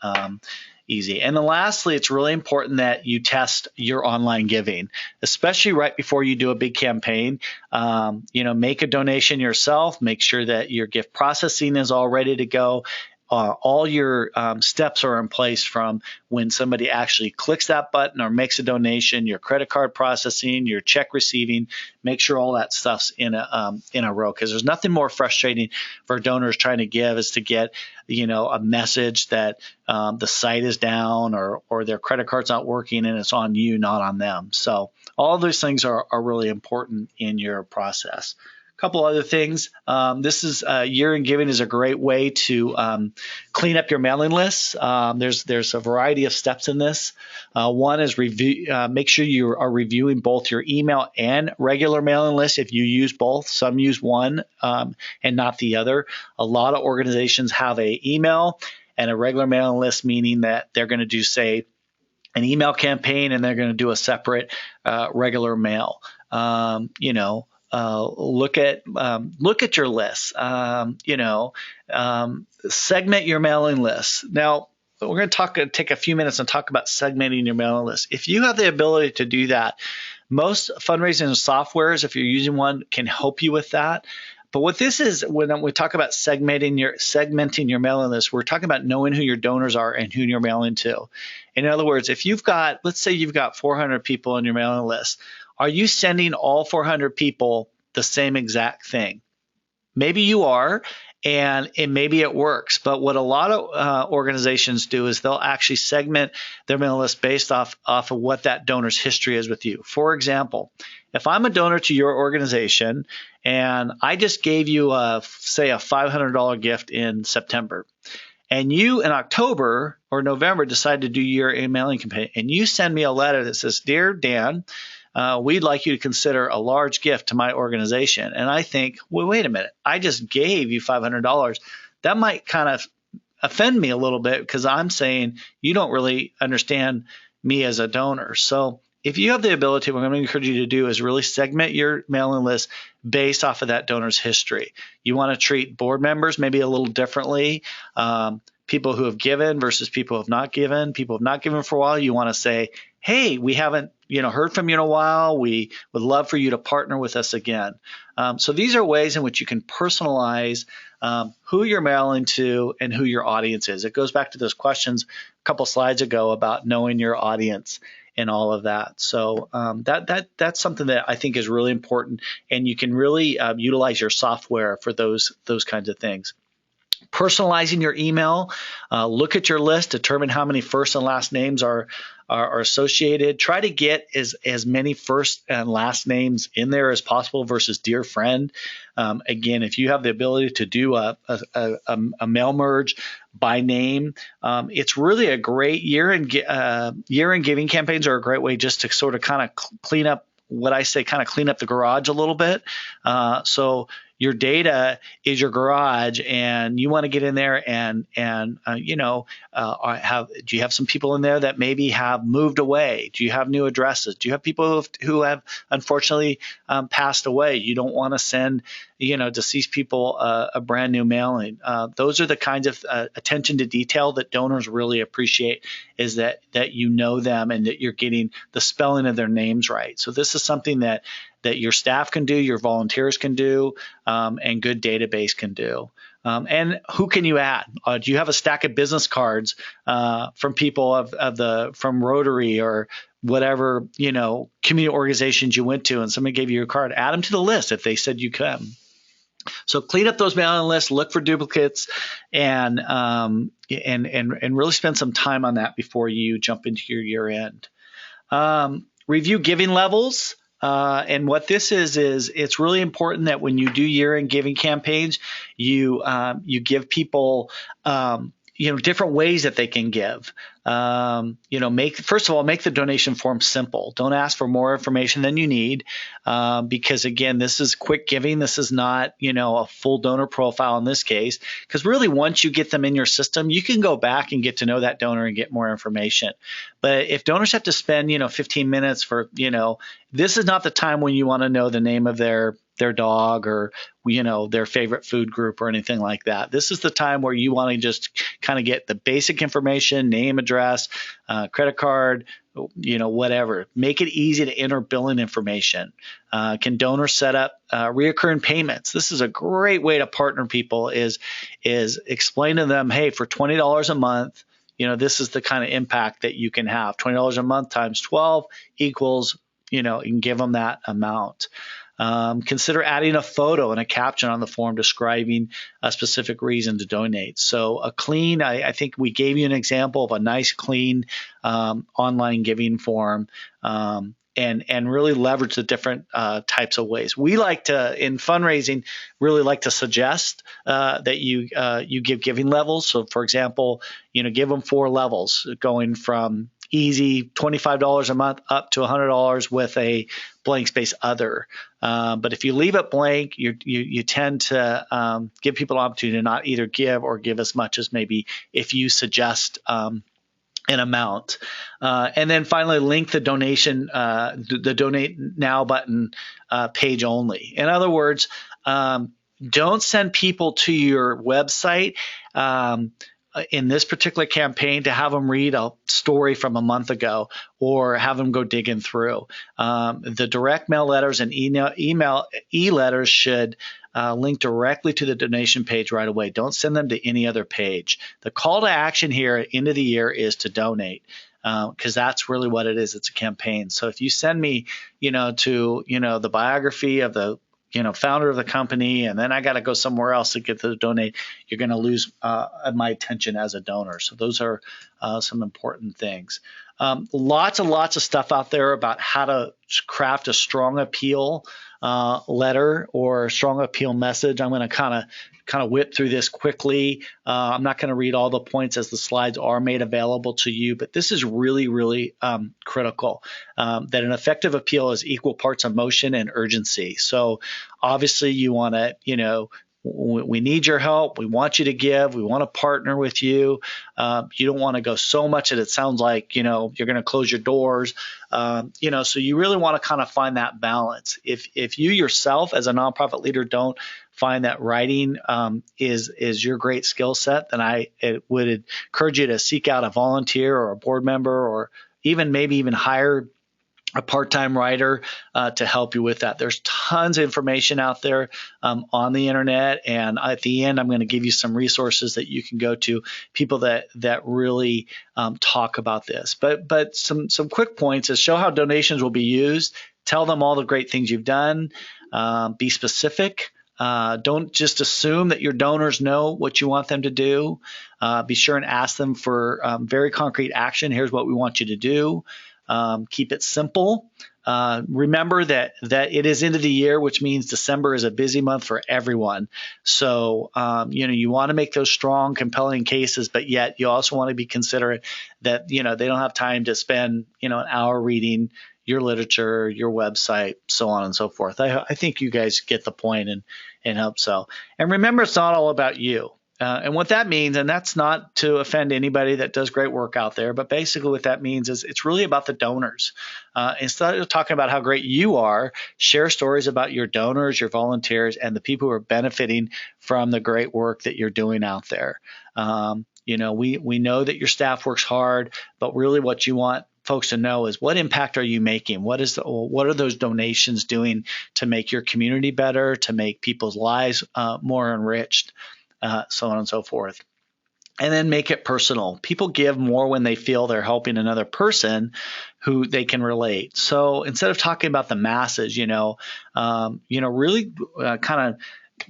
easy. And then lastly, it's really important that you test your online giving, especially right before you do a big campaign. Make a donation yourself. Make sure that your gift processing is all ready to go. All your steps are in place, from when somebody actually clicks that button or makes a donation, your credit card processing, your check receiving. Make sure all that stuff's in a row, because there's nothing more frustrating for donors trying to give is to get a message that the site is down or their credit card's not working, and it's on you, not on them. So all of those things are really important in your process. Couple other things. This is YearEnd Giving is a great way to clean up your mailing lists. There's a variety of steps in this. One is make sure you are reviewing both your email and regular mailing list. If you use both, some use one and not the other. A lot of organizations have an email and a regular mailing list, meaning that they're going to do, say, an email campaign, and they're going to do a separate regular mail. Look at your list. Segment your mailing list. Now, we're going to take a few minutes and talk about segmenting your mailing list. If you have the ability to do that, most fundraising softwares, if you're using one, can help you with that. But what this is, when we talk about segmenting your mailing list, we're talking about knowing who your donors are and who you're mailing to. In other words, if let's say you've got 400 people on your mailing list, are you sending all 400 people the same exact thing? Maybe you are, and maybe it works. But what a lot of organizations do is they'll actually segment their mailing list based off of what that donor's history is with you. For example, if I'm a donor to your organization and I just gave you, say, a $500 gift in September, and you in October or November decide to do your emailing campaign, and you send me a letter that says, "Dear Dan, we'd like you to consider a large gift to my organization." And I think, well, wait a minute, I just gave you $500. That might kind of offend me a little bit, because I'm saying you don't really understand me as a donor. So if you have the ability, what I'm going to encourage you to do is really segment your mailing list based off of that donor's history. You want to treat board members maybe a little differently. People who have given versus people who have not given. People who have not given for a while, you want to say, "Hey, we haven't heard from you in a while. We would love for you to partner with us again." So these are ways in which you can personalize who you're mailing to and who your audience is. It goes back to those questions a couple slides ago about knowing your audience and all of that. So that's something that I think is really important, and you can really utilize your software for those kinds of things. Personalizing your email, look at your list, determine how many first and last names are associated. Try to get as many first and last names in there as possible versus dear friend. Again, if you have the ability to do a mail merge by name, it's really a great year-end giving campaigns are a great way just to sort of kind of clean up what I say, kind of clean up the garage a little bit. So your data is your garage, and you want to get in there and do you have some people in there that maybe have moved away? Do you have new addresses? Do you have people who have unfortunately passed away? You don't want to send deceased people a brand new mailing. Those are the kinds of attention to detail that donors really appreciate, is that you know them and that you're getting the spelling of their names right. So this is something that your staff can do, your volunteers can do, and good database can do. And who can you add? Do you have a stack of business cards from people from Rotary or whatever community organizations you went to, and somebody gave you your card? Add them to the list if they said you could. So clean up those mailing lists, look for duplicates, and really spend some time on that before you jump into your year end. Review giving levels. And what this is it's really important that when you do year-end giving campaigns, you give people different ways that they can give. First of all, make the donation form simple. Don't ask for more information than you need, because again, this is quick giving. This is not, a full donor profile in this case, because really once you get them in your system, you can go back and get to know that donor and get more information. But if donors have to spend, 15 minutes for, this is not the time when you want to know the name of their dog or, their favorite food group or anything like that. This is the time where you want to just kind of get the basic information, name, address, credit card, whatever. Make it easy to enter billing information. Can donors set up reoccurring payments? This is a great way to partner people, is explain to them, hey, for $20 a month, this is the kind of impact that you can have. $20 a month times 12 equals, you can give them that amount. Consider adding a photo and a caption on the form describing a specific reason to donate. So a clean, I think we gave you an example of a nice, clean online giving form, and really leverage the different types of ways. We like to, in fundraising, really like to suggest that you give giving levels. So for example, give them 4 levels, going from easy $25 a month up to $100 with a blank space other. But if you leave it blank, you tend to give people an opportunity to not either give or give as much as maybe if you suggest an amount. And then finally, link the donation, the Donate Now button page only. In other words, don't send people to your website in this particular campaign to have them read a story from a month ago or have them go digging through. The direct mail letters and e-letters should link directly to the donation page right away. Don't send them to any other page. The call to action here at the end of the year is to donate, because that's really what it is. It's a campaign. So if you send me, to, the biography of the founder of the company, and then I got to go somewhere else to get to donate, you're going to lose my attention as a donor. So those are some important things. Lots and lots of stuff out there about how to craft a strong appeal letter or a strong appeal message. I'm going to kind of whip through this quickly. I'm not going to read all the points as the slides are made available to you, but this is really, really critical, that an effective appeal is equal parts emotion and urgency. So obviously you want to, we need your help. We want you to give. We want to partner with you. You don't want to go so much that it sounds like, you're going to close your doors. So you really want to kind of find that balance. If you yourself as a nonprofit leader don't find that writing is your great skill set, then I would encourage you to seek out a volunteer or a board member, or maybe even hire a part-time writer to help you with that. There's tons of information out there on the internet, and at the end, I'm going to give you some resources that you can go to, people that really talk about this. But some quick points is show how donations will be used. Tell them all the great things you've done. Be specific. Don't just assume that your donors know what you want them to do. Be sure and ask them for very concrete action. Here's what we want you to do. Keep it simple. Remember that it is end of the year, which means December is a busy month for everyone. So, you want to make those strong, compelling cases, but yet you also want to be considerate that, they don't have time to spend, an hour reading, your literature, your website, so on and so forth. I think you guys get the point and hope so. And remember, it's not all about you. And what that means, and that's not to offend anybody that does great work out there, but basically what that means is it's really about the donors. Instead of talking about how great you are, share stories about your donors, your volunteers, and the people who are benefiting from the great work that you're doing out there. We know that your staff works hard, but really what you want folks to know is what impact are you making? What are those donations doing to make your community better, to make people's lives more enriched? So on and so forth. And then make it personal. People give more when they feel they're helping another person who they can relate. So instead of talking about the masses, really kind of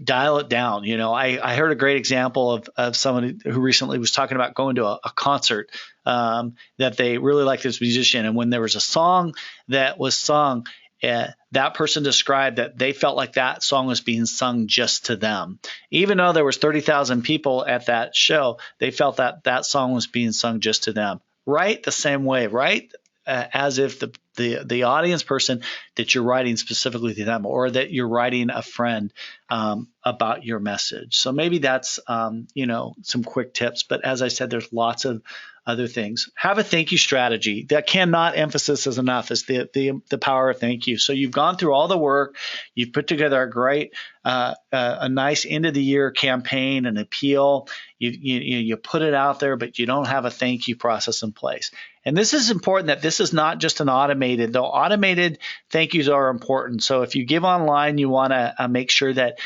dial it down. I heard a great example of someone who recently was talking about going to a concert that they really liked this musician. And when there was a song that was sung, that person described that they felt like that song was being sung just to them. Even though there was 30,000 people at that show, they felt that that song was being sung just to them. Right? The same way, right? As if the audience person that you're writing specifically to them, or that you're writing a friend about your message. So maybe that's some quick tips. But as I said, there's lots of other things. Have a thank you strategy. That cannot emphasize as enough is the power of thank you. So you've gone through all the work, you've put together a great, a nice end of the year campaign, an appeal. You put it out there, but you don't have a thank you process in place. And this is important, that this is not just an automated, though automated thank yous are important. So if you give online, you want to make sure that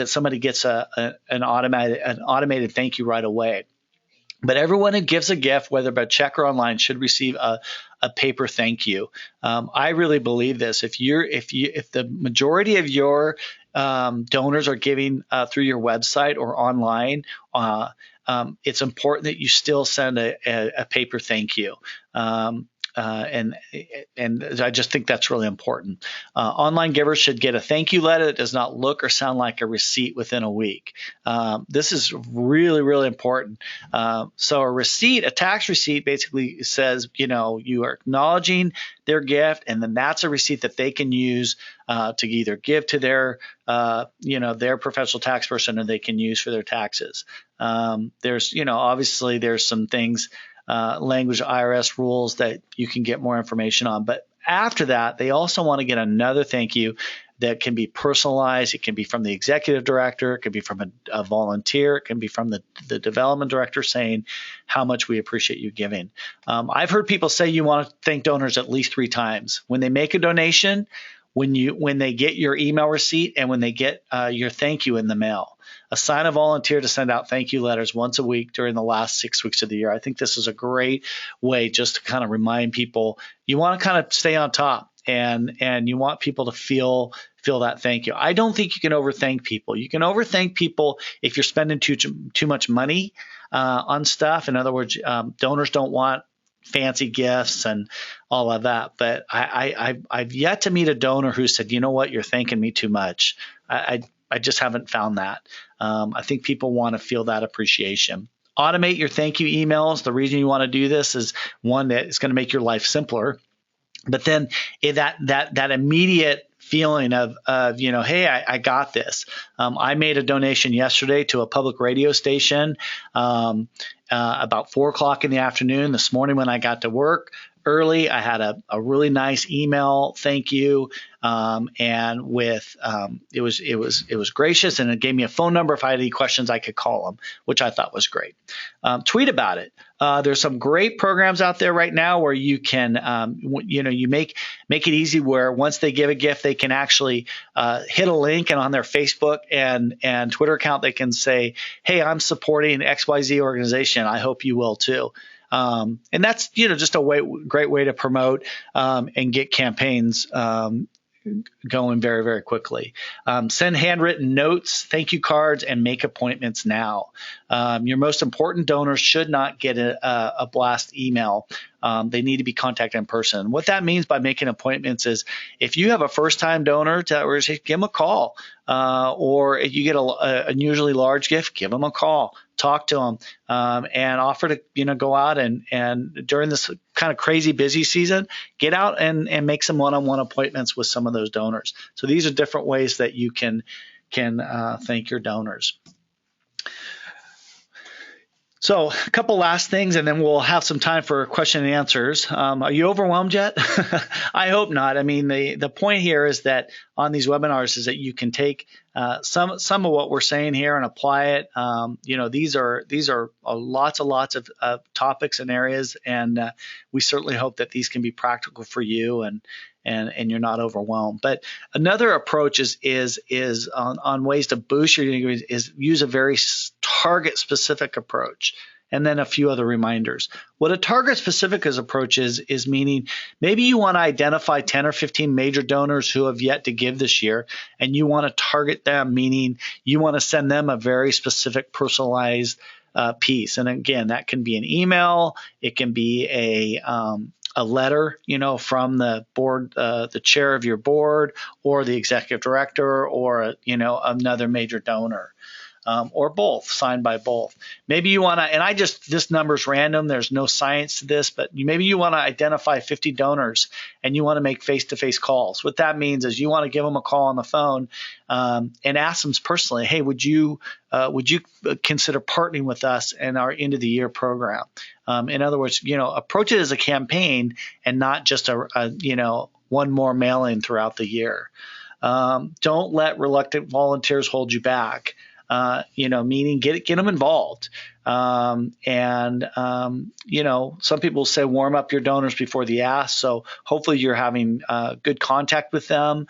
somebody gets an automated thank you right away. But everyone who gives a gift, whether by check or online, should receive a paper thank you. I really believe this. If the majority of your donors are giving through your website or online, it's important that you still send a paper thank you. And I just think that's really important. Online givers should get a thank you letter that does not look or sound like a receipt within a week. This is really, really important. So a tax receipt basically says, you are acknowledging their gift, and then that's a receipt that they can use to either give to their professional tax person, or they can use for their taxes. Obviously there's some things, language IRS rules that you can get more information on. But after that, they also want to get another thank you that can be personalized. It can be from the executive director. It can be from a volunteer. It can be from the development director saying how much we appreciate you giving. I've heard people say you want to thank donors at least 3 times. When they make a donation, when they get your email receipt, and when they get your thank you in the mail. Assign a volunteer to send out thank you letters once a week during the last 6 weeks of the year. I think this is a great way just to kind of remind people you want to kind of stay on top, and you want people to feel that thank you. I don't think you can overthank people. You can overthank people if you're spending too much money on stuff. In other words, donors don't want fancy gifts and all of that. But I've yet to meet a donor who said, you know what, you're thanking me too much. I just haven't found that. I think people want to feel that appreciation. Automate your thank you emails. The reason you want to do this is, one, that it's going to make your life simpler. But then that immediate feeling of hey, I got this. I made a donation yesterday to a public radio station about 4:00 in the afternoon. This morning when I got to work early, I had a really nice email thank you, and with it was gracious, and it gave me a phone number. If I had any questions, I could call them, which I thought was great. Tweet about it. There's some great programs out there right now where you can you make it easy, where once they give a gift, they can actually hit a link, and on their Facebook and Twitter account, they can say, hey, I'm supporting XYZ organization. I hope you will too. And that's just a great way to promote and get campaigns going very, very quickly. Send handwritten notes, thank you cards, and make appointments now. Your most important donors should not get a blast email. They need to be contacted in person. What that means by making appointments is, if you have a first-time donor, give them a call. Or if you get a unusually large gift, give them a call. Talk to them and offer to go out and during this kind of crazy busy season, get out and make some one-on-one appointments with some of those donors. So these are different ways that you can thank your donors. So a couple last things, and then we'll have some time for question and answers. Are you overwhelmed yet? I hope not. I mean, the point here is that on these webinars is that you can take some of what we're saying here and apply it. These are lots of topics and areas, and we certainly hope that these can be practical for you and you're not overwhelmed. But another approach is on ways to boost your giving is use a very target specific approach, and then a few other reminders. What a target specific approach is meaning maybe you want to identify 10 or 15 major donors who have yet to give this year, and you want to target them, meaning you want to send them a very specific personalized piece. And again, that can be an email, it can be a letter, from the board, the chair of your board, or the executive director, or another major donor. Or both, signed by both. Maybe you want to, and this number's random, there's no science to this, but maybe you want to identify 50 donors and you want to make face-to-face calls. What that means is you want to give them a call on the phone and ask them personally, hey, would you consider partnering with us in our end of the year program? In other words, approach it as a campaign and not just a one more mail-in throughout the year. Don't let reluctant volunteers hold you back. Meaning get them involved. Some people say warm up your donors before the ask. So hopefully you're having good contact with them.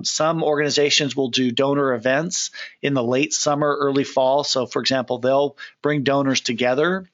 Some organizations will do donor events in the late summer, early fall. So for example, they'll bring donors together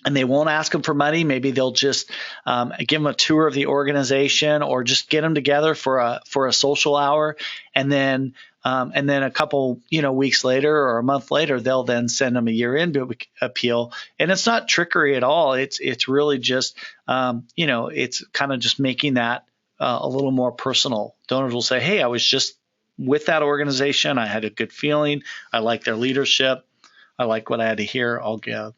and they won't ask them for money. Maybe they'll just give them a tour of the organization or just get them together for a social hour. And then a couple, weeks later or a month later, they'll then send them a year-end appeal. And it's not trickery at all. It's really just, it's kind of just making that a little more personal. Donors will say, hey, I was just with that organization. I had a good feeling. I like their leadership. I like what I had to hear. I'll give.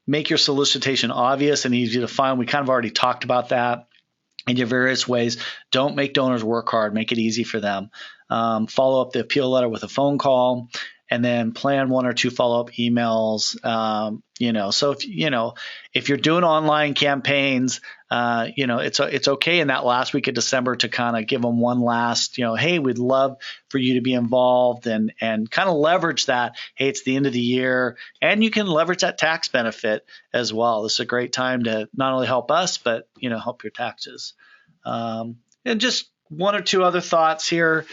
Make your solicitation obvious and easy to find. We kind of already talked about that in your various ways. Don't make donors work hard. Make it easy for them. Follow up the appeal letter with a phone call, and then plan 1 or 2 follow-up emails. So if you're doing online campaigns, it's okay in that last week of December to kind of give them one last, hey, we'd love for you to be involved, and kind of leverage that. Hey, it's the end of the year, and you can leverage that tax benefit as well. This is a great time to not only help us, but help your taxes. And just 1 or 2 other thoughts here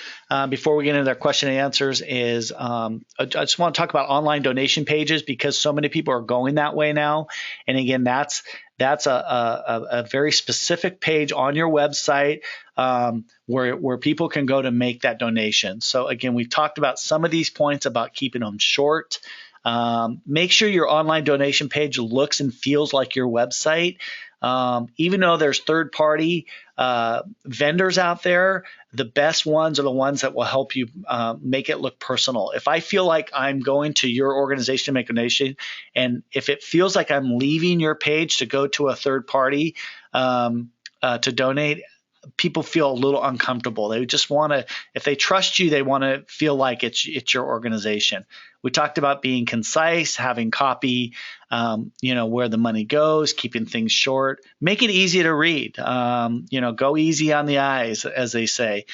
before we get into their question and answers is I just want to talk about online donation pages, because so many people are going that way now. And again, that's a very specific page on your website where people can go to make that donation. So again, we've talked about some of these points about keeping them short. Make sure your online donation page looks and feels like your website. Even though there's third-party vendors out there, the best ones are the ones that will help you make it look personal. If I feel like I'm going to your organization to make a donation, and if it feels like I'm leaving your page to go to a third party to donate, people feel a little uncomfortable. They just want to, if they trust you, they want to feel like it's your organization. We talked about being concise, having copy, where the money goes, keeping things short, make it easy to read, go easy on the eyes, as they say,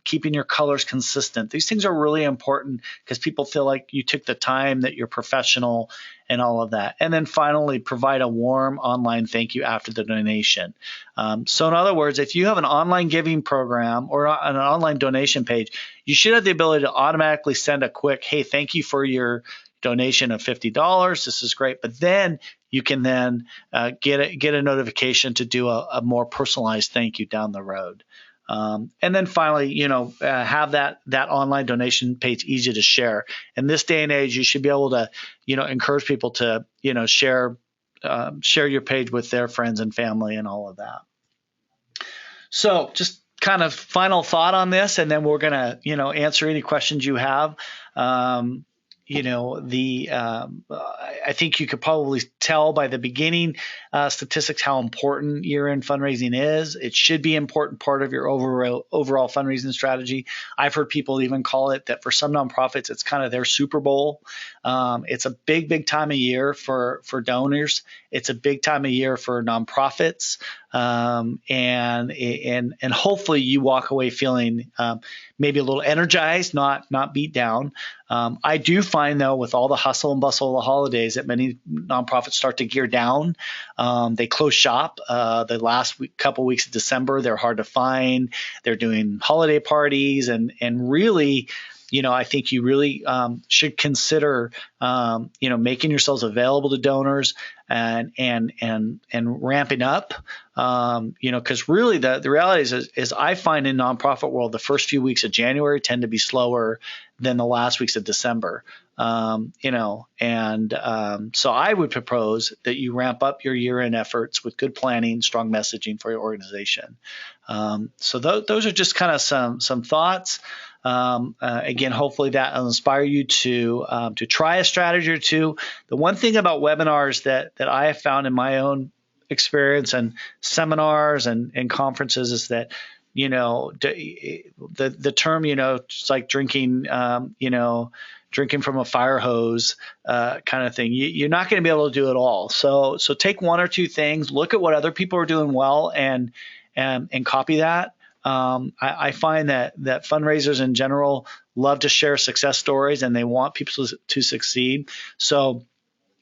keeping your colors consistent. These things are really important because people feel like you took the time, that you're professional, and all of that. And then finally, provide a warm online thank you after the donation. So in other words, if you have an online giving program or an online donation page, you should have the ability to automatically send a quick, hey, thank you for your donation of $50. This is great. But then you can then get a notification to do a more personalized thank you down the road. And then finally, have that online donation page easy to share. In this day and age, you should be able to, encourage people to, share your page with their friends and family and all of that. So just kind of final thought on this, and then we're going to, answer any questions you have. I think you could probably tell by the beginning statistics how important year-end fundraising is. It should be an important part of your overall fundraising strategy. I've heard people even call it that for some nonprofits, it's kind of their Super Bowl. It's a big time of year for donors. It's a big time of year for nonprofits, and hopefully you walk away feeling maybe a little energized, not beat down. I do find, though, with all the hustle and bustle of the holidays, that many nonprofits start to gear down. They close shop. The last couple weeks of December, they're hard to find. They're doing holiday parties, and really, I think you really should consider, making yourselves available to donors and ramping up, because really the reality is I find in nonprofit world the first few weeks of January tend to be slower than the last weeks of December. So I would propose that you ramp up your year-end efforts with good planning, strong messaging for your organization. So those are just kind of some thoughts. Again, hopefully that will inspire you to try a strategy or two. The one thing about webinars that I have found in my own experience and seminars and conferences is that, the term, it's like drinking, drinking from a fire hose kind of thing. You're not going to be able to do it all. So take one or two things, look at what other people are doing well, and copy that. I find that fundraisers in general love to share success stories, and they want people to succeed. So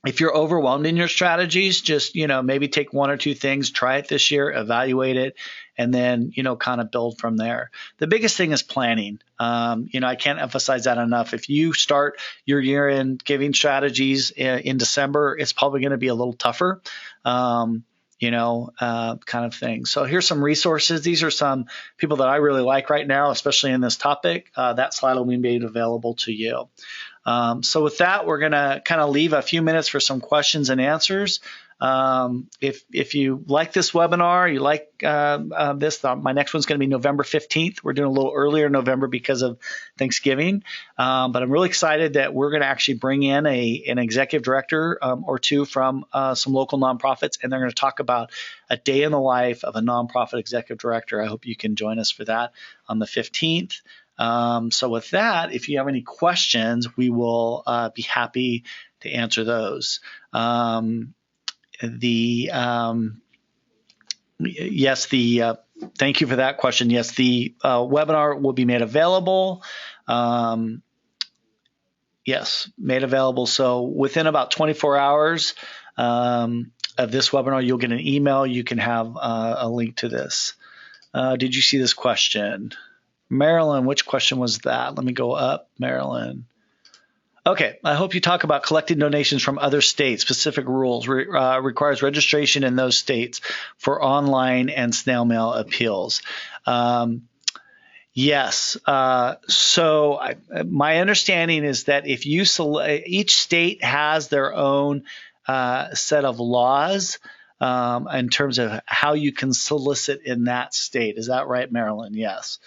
if you're overwhelmed in your strategies, just, maybe take one or two things, try it this year, evaluate it, and then, kind of build from there. The biggest thing is planning. I can't emphasize that enough. If you start your year-end giving strategies in December, it's probably going to be a little tougher. Kind of thing. So here's some resources. These are some people that I really like right now, especially in this topic. That slide will be made available to you. So with that, we're going to kind of leave a few minutes for some questions and answers. If you like this webinar, you like this, my next one's going to be November 15th. We're doing a little earlier in November because of Thanksgiving. But I'm really excited that we're going to actually bring in an executive director or two from some local nonprofits, and they're going to talk about a day in the life of a nonprofit executive director. I hope you can join us for that on the 15th. So with that, if you have any questions, we will be happy to answer those. Thank you for that question. Yes, the webinar will be made available. Yes, made available. So within about 24 hours of this webinar, you'll get an email. You can have a link to this. Did you see this question? Marilyn, which question was that? Let me go up, Marilyn. Okay, I hope you talk about collecting donations from other states. Specific rules requires registration in those states for online and snail mail appeals. Yes. So my understanding is that if you each state has their own set of laws in terms of how you can solicit in that state. Is that right, Marilyn? Yes.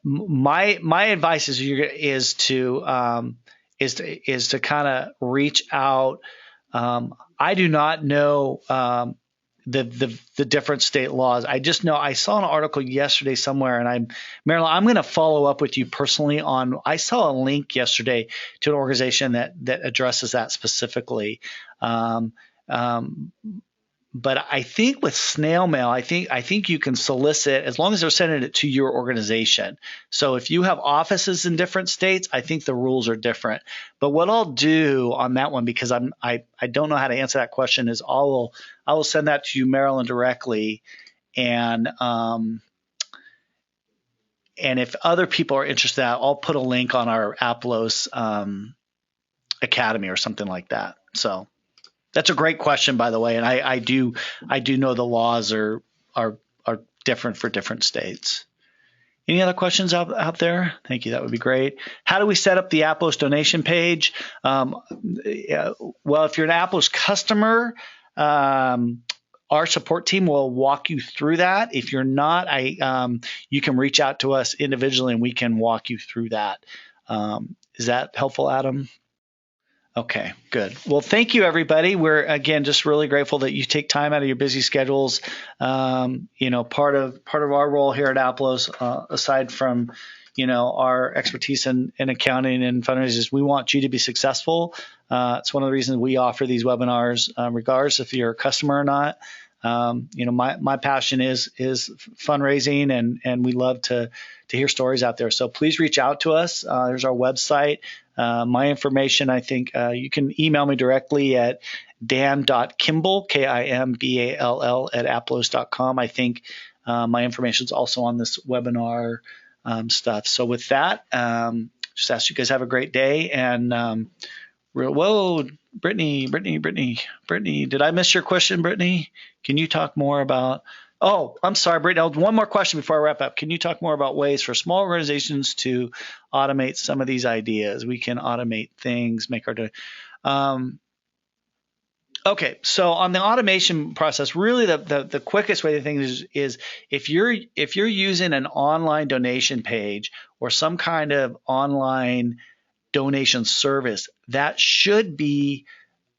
My advice is to kind of reach out. I do not know the different state laws. I just know I saw an article yesterday somewhere, and Marilyn, I'm going to follow up with you personally on. I saw a link yesterday to an organization that addresses that specifically. But I think with snail mail, I think you can solicit as long as they're sending it to your organization. So if you have offices in different states, I think the rules are different. But what I'll do on that one, because I don't know how to answer that question, is I will send that to you, Marilyn, directly, and if other people are interested, I'll put a link on our Aplos Academy or something like that. So. That's a great question, by the way, and I do know the laws are different for different states. Any other questions out there? Thank you. That would be great. How do we set up the Aplos donation page? Well, if you're an Aplos customer, our support team will walk you through that. If you're not, you can reach out to us individually and we can walk you through that. Is that helpful, Adam? Okay, good. Well, thank you, everybody. We're, again, just really grateful that you take time out of your busy schedules. Part of our role here at Aplos, aside from, our expertise in accounting and fundraising, is we want you to be successful. It's one of the reasons we offer these webinars, regardless if you're a customer or not. My passion is fundraising, and we love to hear stories out there. So please reach out to us. There's our website. My information, I think you can email me directly at dan.kimball, Kimball, at aplos.com. I think my information is also on this webinar stuff. So with that, just ask you guys have a great day. And whoa, Brittany, did I miss your question, Brittany? Can you talk more about? Oh, I'm sorry, Brittany. One more question before I wrap up. Can you talk more about ways for small organizations to automate some of these ideas? We can automate things, make our. Okay, so on the automation process, really the quickest way to think is if you're using an online donation page or some kind of online donation service, that should be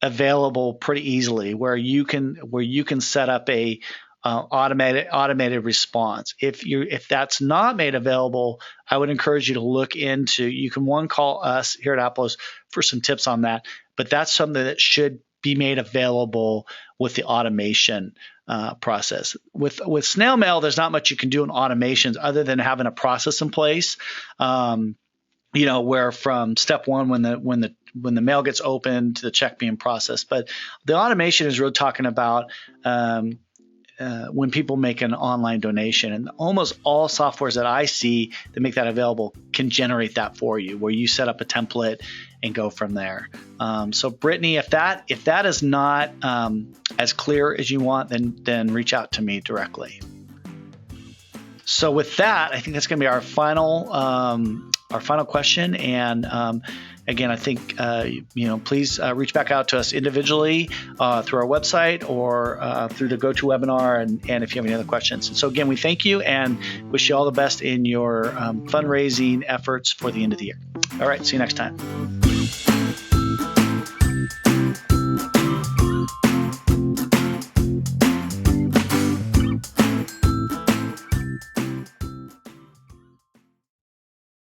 available pretty easily, where you can set up a automated response. If that's not made available, I would encourage you to look into. You can call us here at Aplos for some tips on that, but that's something that should be made available with the automation process. With snail mail, there's not much you can do in automations other than having a process in place. Where from step one, when the mail gets opened to the check being processed. But the automation is really talking about when people make an online donation, and almost all softwares that I see that make that available can generate that for you, where you set up a template and go from there. So Brittany, if that is not as clear as you want, then reach out to me directly. So with that, I think that's going to be our final question. And again, I think please reach back out to us individually through our website or through the GoToWebinar, and if you have any other questions. And so again, we thank you and wish you all the best in your fundraising efforts for the end of the year. All right, see you next time.